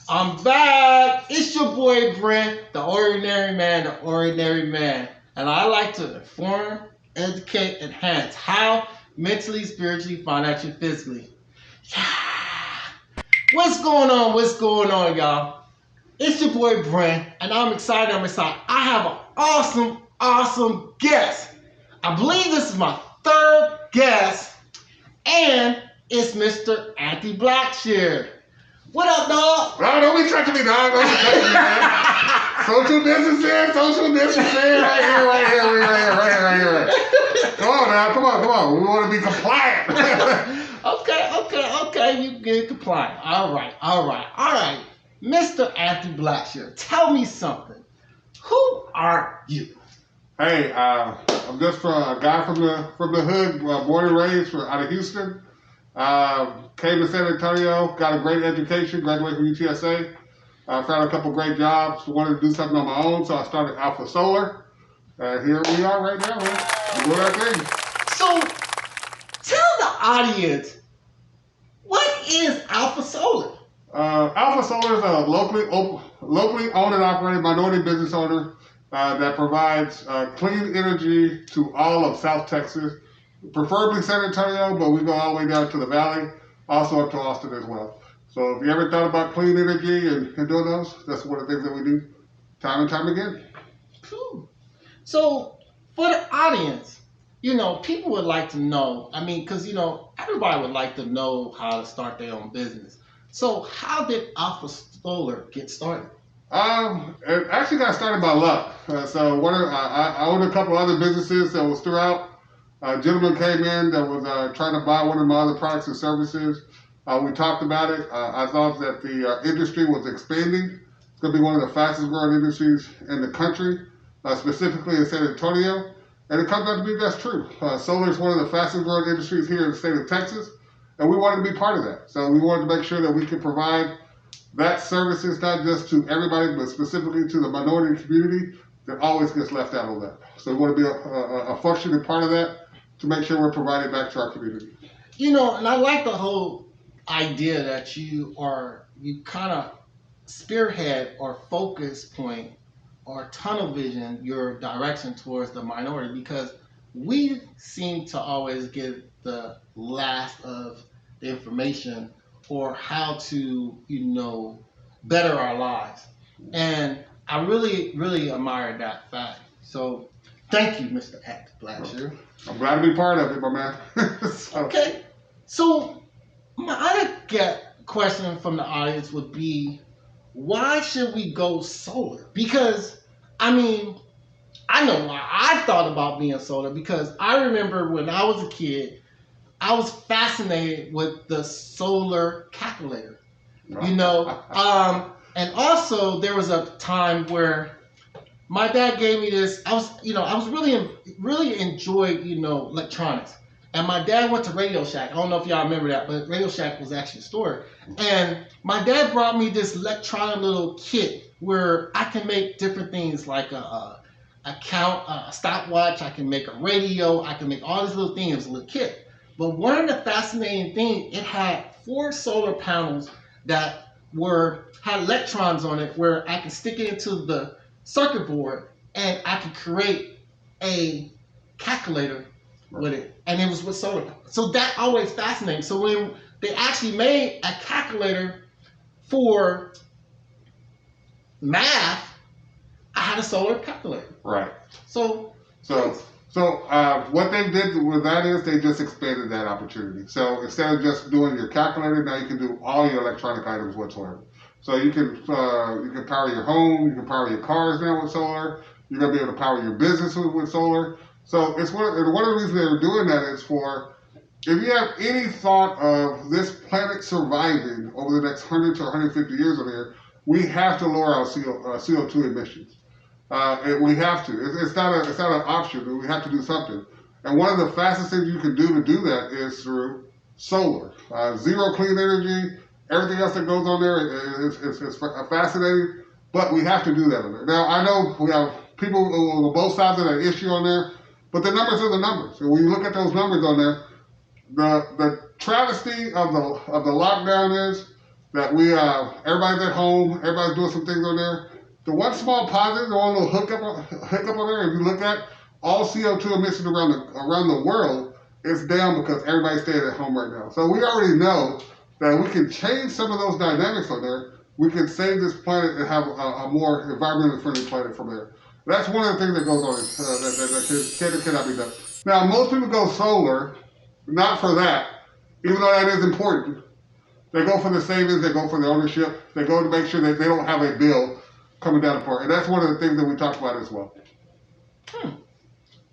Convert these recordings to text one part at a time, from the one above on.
I'm back. It's your boy Brent, the ordinary man, And I like to inform, educate, enhance how mentally, spiritually, financially, physically. Yeah. What's going on? What's going on, y'all? It's your boy Brent, and I'm excited. I have an awesome guest. I believe this is my third guest, and it's Mr. Anthony Blackshear. What up, dog? No, don't be touching me, dog. Don't be touching me, man. Social distancing, right here. Come on now, come on. We want to be compliant. Okay. You get compliant. All right. Mr. Anthony Blackshear, tell me something. Who are you? Hey, I'm just a guy from the hood, born and raised out of Houston. Came to San Antonio, got a great education, graduated from UTSA. Found a couple great jobs, wanted to do something on my own, so I started Alpha Solar. Here we are right now, man. We're doing our thing. So, tell the audience, what is Alpha Solar? Alpha Solar is a locally owned and operated minority business owner that provides clean energy to all of South Texas, preferably San Antonio, but we go all the way down to the valley, also up to Austin as well. So if you ever thought about clean energy and doing those, that's one of the things that we do time and time again. Cool. So for the audience, people would like to know, because, everybody would like to know how to start their own business. So how did Alpha Solar get started? It actually got started by luck. I owned a couple other businesses that was throughout. A gentleman came in that was trying to buy one of my other products and services. We talked about it. I thought that the industry was expanding. It's going to be one of the fastest growing industries in the country, specifically in San Antonio. And it comes out to be that's true. Solar is one of the fastest growing industries here in the state of Texas, and we wanted to be part of that. So we wanted to make sure that we could provide that services not just to everybody, but specifically to the minority community that always gets left out of that. So we want to be a functioning part of that to make sure we're providing back to our community. And I like the whole idea that you kind of spearhead or focus point or tunnel vision your direction towards the minority, because we seem to always get the last of the information or how to, better our lives. And I really admire that fact. So thank you, Mr. Anthony Blackshear. I'm glad to be part of it, my man. Okay. So my other question from the audience would be, why should we go solar? Because, I know why I thought about being solar, because I remember when I was a kid, I was fascinated with the solar calculator, and also there was a time where my dad gave me this. I was really enjoyed, electronics. And my dad went to Radio Shack. I don't know if y'all remember that, but Radio Shack was actually a store. And my dad brought me this electronic little kit where I can make different things like a stopwatch. I can make a radio. I can make all these little things. It was a little kit. But one of the fascinating things, it had 4 solar panels that had electrons on it, where I can stick it into the circuit board and I can create a calculator with it, and it was with solar power. So that always fascinating. So when they actually made a calculator for math, I had a solar calculator. Right. So what they did with that is they just expanded that opportunity. So instead of just doing your calculator, now you can do all your electronic items whatsoever. So you can power your home, you can power your cars now with solar. You're gonna be able to power your business with solar. So it's one of the reasons they're doing that is for, if you have any thought of this planet surviving over the next 100 to 150 years on here, we have to lower our CO2 emissions. We have to. It's not an option. We have to do something. And one of the fastest things you can do that is through solar. Zero clean energy, everything else that goes on there is fascinating, but we have to do that on there. Now, I know we have people on both sides of that issue on there, but the numbers are the numbers. And when you look at those numbers on there, the travesty of the lockdown is that we everybody's at home, everybody's doing some things on there. The one small positive, the one little hiccup on there, if you look at all CO2 emissions around the world, it's down because everybody's staying at home right now. So we already know that we can change some of those dynamics on there. We can save this planet and have a more environmentally friendly planet from there. That's one of the things that goes on that cannot be done. Now, most people go solar, not for that, even though that is important. They go for the savings, they go for the ownership, they go to make sure that they don't have a bill coming down the port. And that's one of the things that we talked about as well.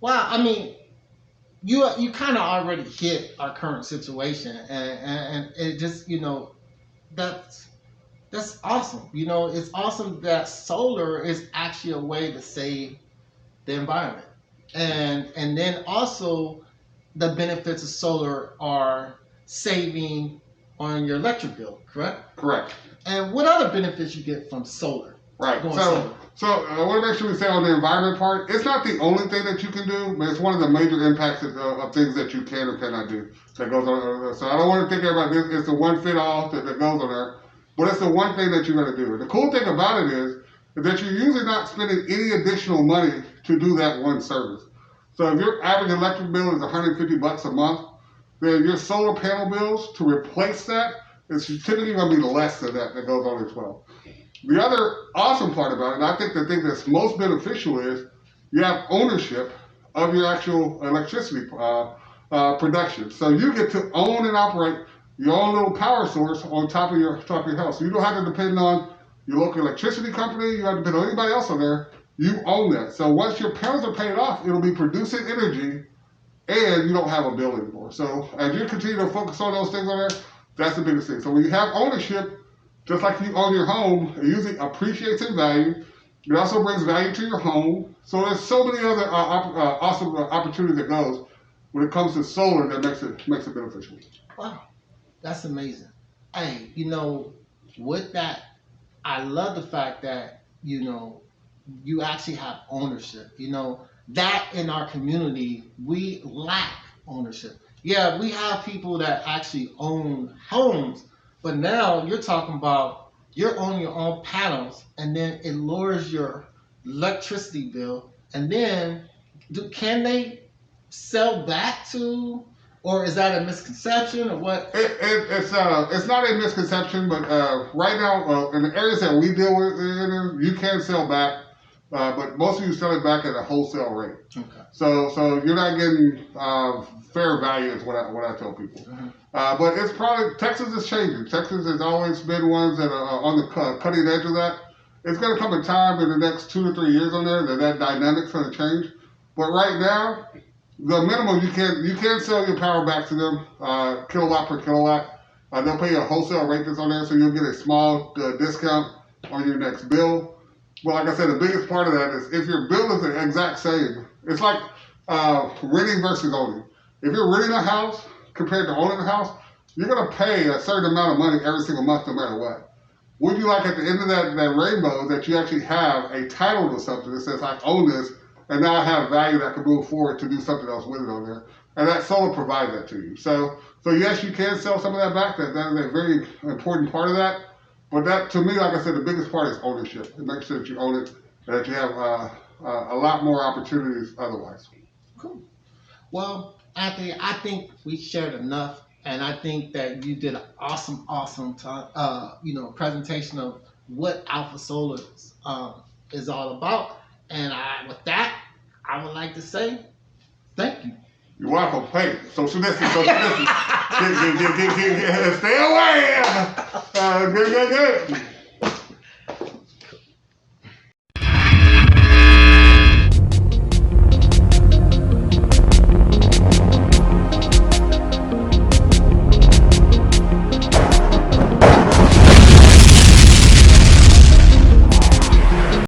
Well, I mean, you kind of already hit our current situation, and it just, that's awesome. It's awesome that solar is actually a way to save the environment, and then also the benefits of solar are saving on your electric bill, correct? Correct. And what other benefits you get from solar? Right. Going solar? So I want to make sure we say on the environment part, it's not the only thing that you can do, but it's one of the major impacts of things that you can or cannot do that goes on. So I don't want to think everybody it's the one fit all that goes on there, but it's the one thing that you're going to do. And the cool thing about it is that you're usually not spending any additional money to do that one service. So if your average electric bill is $150 a month, then your solar panel bills to replace that is typically going to be less than that goes on as well. The other awesome part about it, and I think the thing that's most beneficial is you have ownership of your actual electricity production. So you get to own and operate your own little power source on top of your house. You don't have to depend on your local electricity company. You don't have to depend on anybody else on there. You own that. So once your panels are paid off, it'll be producing energy, and you don't have a bill anymore. So as you continue to focus on those things on there, that's the biggest thing. So when you have ownership, just like you own your home, it usually appreciates in value. It also brings value to your home. So there's so many other awesome opportunities that goes when it comes to solar that makes it beneficial. Wow, that's amazing. Hey, with that, I love the fact that you actually have ownership. That in our community we lack ownership. Yeah, we have people that actually own homes. But now you're talking about you're owning your own panels, and then it lowers your electricity bill. And then, can they sell back to, or is that a misconception, or what? It's not a misconception, but right now in the areas that we deal with, you can sell back, but most of you sell it back at a wholesale rate. Okay. So you're not getting fair value is what I tell people. Mm-hmm. But it's probably, Texas is changing. Texas has always been ones that are on the cutting edge of that. It's going to come a time in the next 2 to 3 years on there that dynamic's going to change. But right now, the minimum you can sell your power back to them, kilowatt per kilowatt. They'll pay you a wholesale rate that's on there, so you'll get a small discount on your next bill. But like I said, the biggest part of that is if your bill is the exact same, it's like renting versus owning. If you're renting a house compared to owning a house, you're going to pay a certain amount of money every single month no matter what. Would you like at the end of that rainbow that you actually have a title to something that says, I own this, and now I have value that can move forward to do something else with it on there. And that solar provides that to you. So yes, you can sell some of that back. That is a very important part of that. But that, to me, like I said, the biggest part is ownership. And make sure that you own it and that you have a lot more opportunities otherwise. Cool. Well, Anthony, I think we shared enough, and I think that you did an awesome presentation of what Alpha Solar is all about. And with that, I would like to say thank you. You're welcome. Hey, social distance. Stay away. Good.